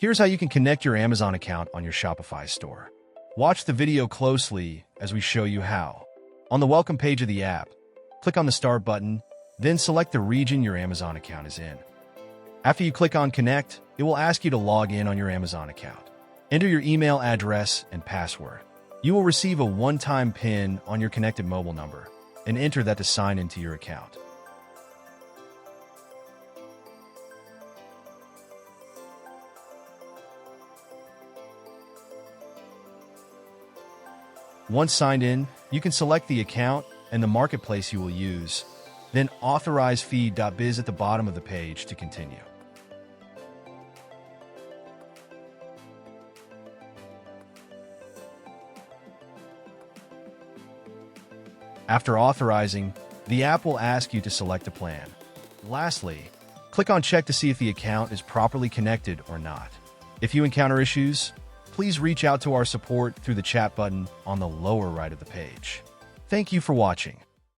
Here's how you can connect your Amazon account on your Shopify store. Watch the video closely as we show you how. On the welcome page of the app, click on the Start button, then select the region your Amazon account is in. After you click on Connect, it will ask you to log in on your Amazon account. Enter your email address and password. You will receive a one-time PIN on your connected mobile number, and enter that to sign into your account. Once signed in, you can select the account and the marketplace you will use, then authorize feed.biz at the bottom of the page to continue. After authorizing, the app will ask you to select a plan. Lastly, click on Check to see if the account is properly connected or not. If you encounter issues, please reach out to our support through the chat button on the lower right of the page. Thank you for watching.